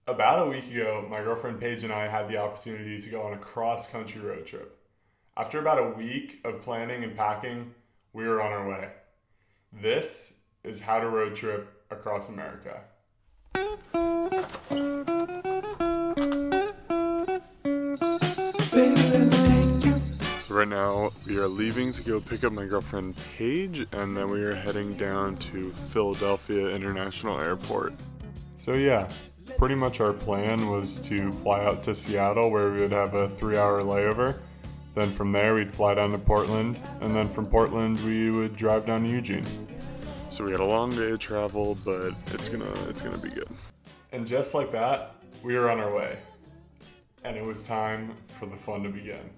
About a week ago, my girlfriend Paige and I had the opportunity to go on a cross-country road trip. After about a week of planning and packing, we were on our way. This is how to road trip across America. So right now, we are leaving to go pick up my girlfriend Paige, and then we are heading down to Philadelphia International Airport. So yeah, pretty much our plan was to fly out to Seattle where we would have a 3-hour layover. Then from there we'd fly down to Portland, and then from Portland we would drive down to Eugene. So we had a long day of travel, but it's gonna be good. And just like that, we were on our way. And it was time for the fun to begin.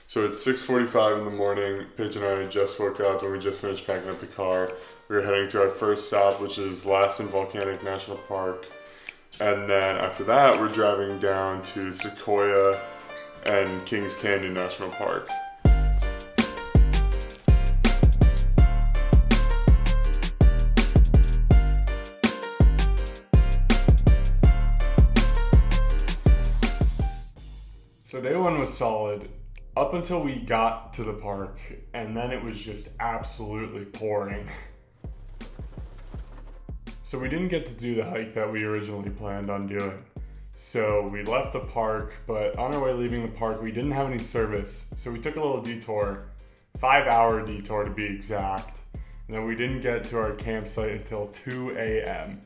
So it's 6:45 in the morning. Paige and I just woke up and we just finished packing up the car. We were heading to our first stop, which is Lassen Volcanic National Park. And then after that, we're driving down to Sequoia and Kings Canyon National Park. So day one was solid up until we got to the park, and then it was just absolutely pouring. So we didn't get to do the hike that we originally planned on doing. So we left the park, but on our way leaving the park, we didn't have any service. So we took a little detour, 5-hour detour to be exact. And then we didn't get to our campsite until 2 a.m.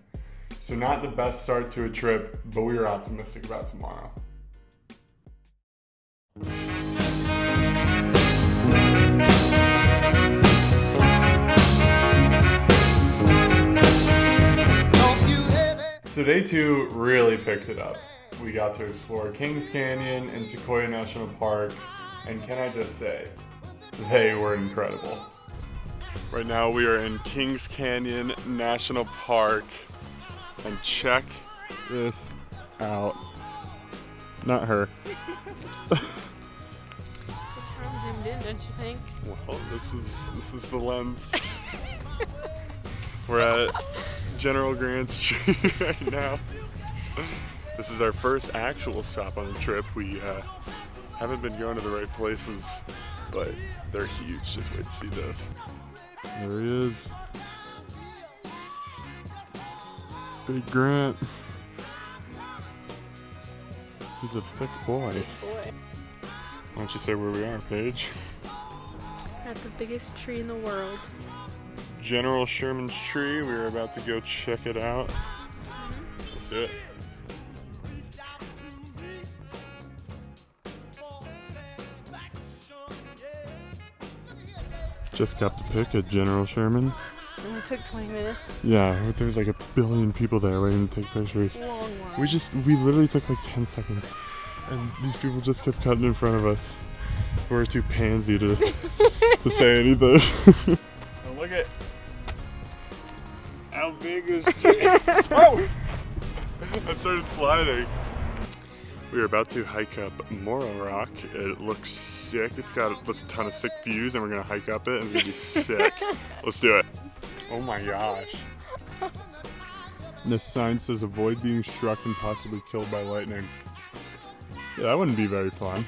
So not the best start to a trip, but we were optimistic about tomorrow. So day two really picked it up. We got to explore Kings Canyon and Sequoia National Park, and can I just say, they were incredible. Right now we are in Kings Canyon National Park, and check this out. Not her. It's kind of zoomed in, don't you think? Well, this is the lens. We're at General Grant Street right now. This is our first actual stop on the trip. We haven't been going to the right places, but they're huge. Just wait to see this. There he is. Big Grant. He's a thick boy. Boy. Why don't you say where we are, Paige? At the biggest tree in the world. General Sherman's tree. We are about to go check it out. Let's do it. Just got to pick at General Sherman. It only took 20 minutes. Yeah, there's like a billion people there waiting to take pictures. Long line. We literally took like 10 seconds. And these people just kept cutting in front of us. We're too pansy to say anything. And look at how big this tree is. Oh! I started sliding. We are about to hike up Morrow Rock. It looks sick. It's got a ton of sick views, and we're gonna hike up it, and it's gonna be sick. Let's do it. Oh my gosh. This sign says avoid being struck and possibly killed by lightning. Yeah, that wouldn't be very fun.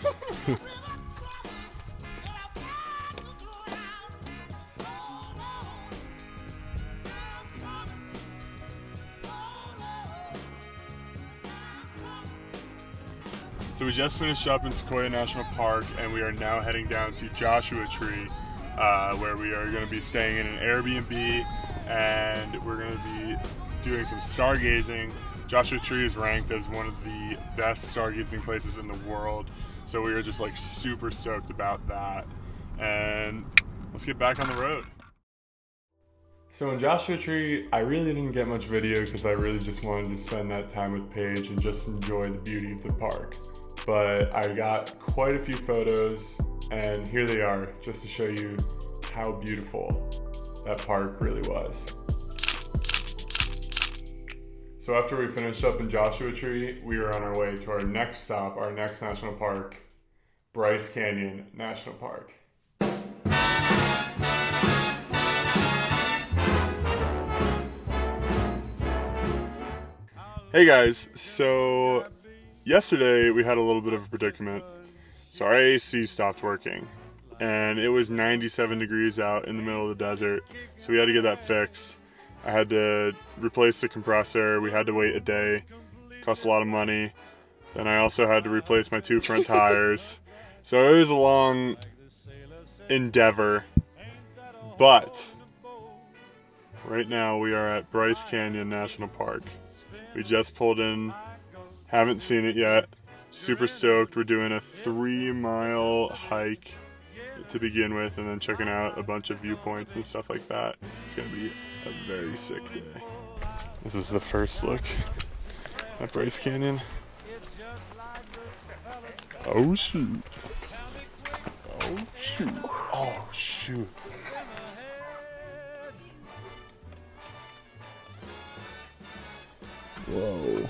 So we just finished up in Sequoia National Park, and we are now heading down to Joshua Tree, where we are going to be staying in an Airbnb, and we're going to be doing some stargazing. Joshua Tree is ranked as one of the best stargazing places in the world, so we are just like super stoked about that. And let's get back on the road. So in Joshua Tree, I really didn't get much video because I really just wanted to spend that time with Paige and just enjoy the beauty of the park. But I got quite a few photos, and here they are, just to show you how beautiful that park really was. So after we finished up in Joshua Tree, we were on our way to our next stop, our next national park, Bryce Canyon National Park. Hey guys, so yesterday we had a little bit of a predicament. So our AC stopped working and it was 97 degrees out in the middle of the desert. So we had to get that fixed. I had to replace the compressor. We had to wait a day. Cost a lot of money. Then I also had to replace my 2 front tires. So it was a long endeavor. But right now we are at Bryce Canyon National Park. We just pulled in, haven't seen it yet. Super stoked. We're doing a 3-mile hike to begin with and then checking out a bunch of viewpoints and stuff like that. It's gonna be a very sick day. This is the first look at Bryce Canyon. Oh shoot. Oh shoot. Oh shoot. Whoa.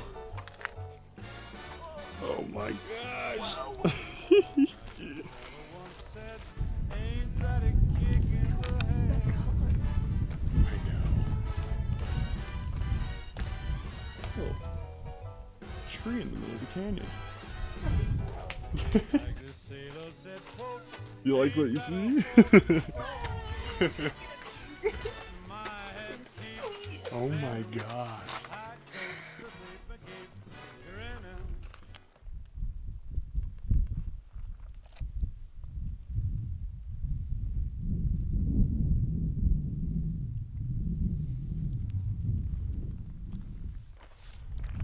Oh my gosh. I know. Oh. Tree in the middle of the canyon. You like what you see? Oh my god.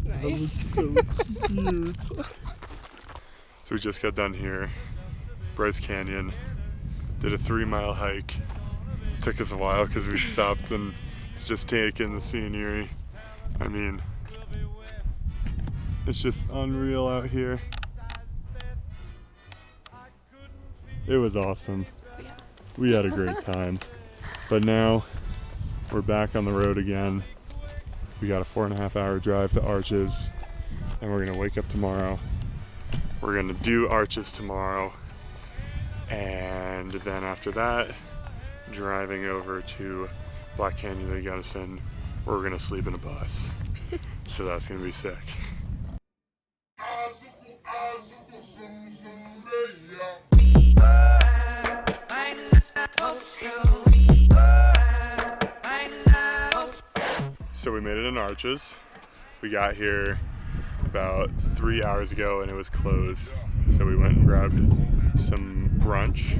That was Nice. so cute. So we just got done here, Bryce Canyon, did a 3-mile hike. Took us a while because we stopped and it's just taking the scenery. I mean, it's just unreal out here. It was awesome. We had a great time. But now we're back on the road again. We got a 4.5-hour drive to Arches and we're gonna wake up tomorrow. We're gonna do Arches tomorrow, and then after that, driving over to Black Canyon they got us in, where we're gonna sleep in a bus. So that's gonna be sick. So we made it in Arches. We got here about 3 hours ago and it was closed. So we went and grabbed some brunch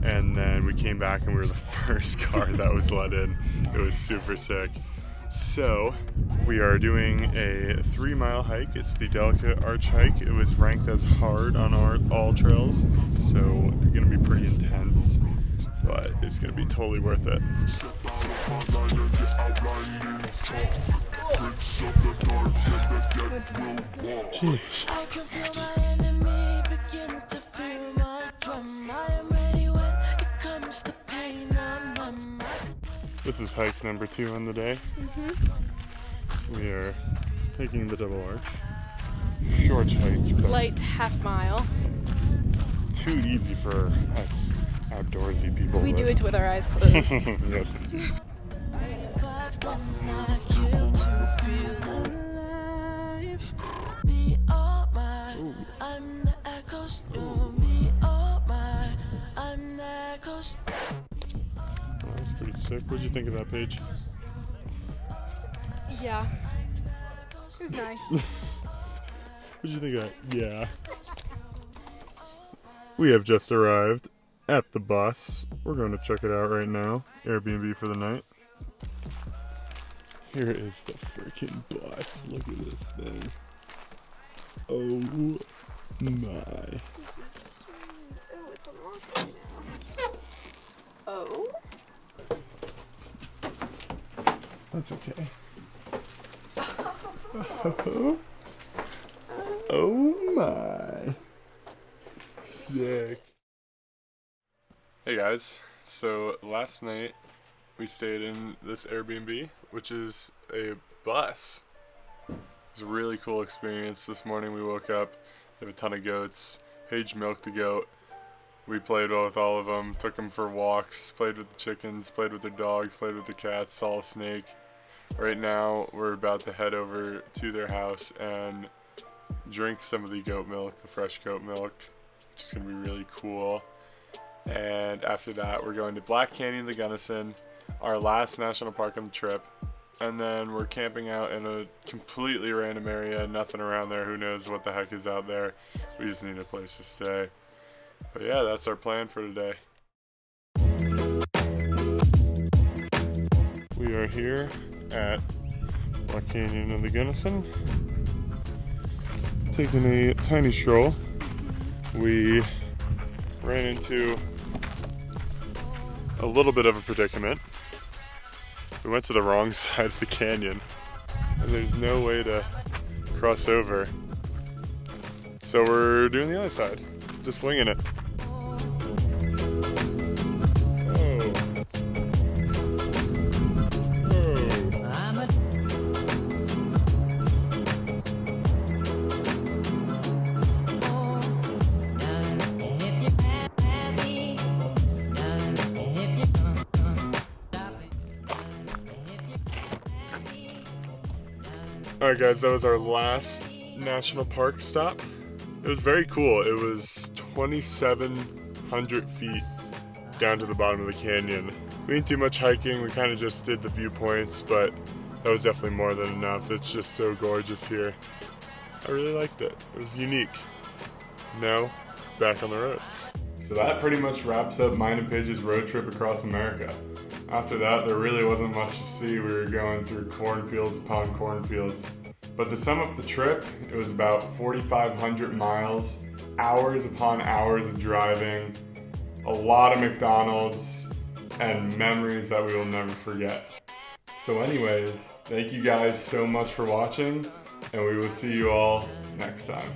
and then we came back and we were the first car that was let in. It was super sick. So we are doing a 3-mile hike. It's the Delicate Arch hike. It was ranked as hard on our all trails, so it's gonna be pretty intense, but it's gonna be totally worth it. Jeez. I can feel my enemy begin to feel my drum. I am ready when it comes to pain. This is hike number 2 on the day. We are hiking the Double Arch. Short hike, but Light half-mile. too easy for us outdoorsy people. We do it with our eyes closed. Yes. That's pretty sick. What'd you think of that page? Yeah. It was nice. What'd you think of that? Yeah. We have just arrived at the bus. We're going to check it out right now. Airbnb for the night. Here is the freaking bus. Look at this thing. Oh my. Oh, it's unlocked right now. Oh. That's okay. Oh, oh my. Sick. Hey guys, so last night we stayed in this Airbnb, which is a bus. It was a really cool experience. This morning we woke up, they have a ton of goats. Paige milked a goat. We played with all of them, took them for walks, played with the chickens, played with their dogs, played with the cats, saw a snake. Right now, we're about to head over to their house and drink some of the goat milk, the fresh goat milk, which is going to be really cool. And after that, we're going to Black Canyon, the Gunnison, our last national park on the trip. And then we're camping out in a completely random area, nothing around there, who knows what the heck is out there. We just need a place to stay. But yeah, that's our plan for today. We are here at Black Canyon and the Gunnison, taking a tiny stroll. We ran into a little bit of a predicament. We went to the wrong side of the canyon, and there's no way to cross over. So we're doing the other side, just winging it. Alright guys, that was our last national park stop. It was very cool. It was 2,700 feet down to the bottom of the canyon. We didn't do much hiking, we kind of just did the viewpoints, but that was definitely more than enough. It's just so gorgeous here. I really liked it. It was unique. Now, back on the road. So that pretty much wraps up mine and Paige's road trip across America. After that, there really wasn't much to see. We were going through cornfields upon cornfields. But to sum up the trip, it was about 4,500 miles, hours upon hours of driving, a lot of McDonald's, and memories that we will never forget. So anyways, thank you guys so much for watching, and we will see you all next time.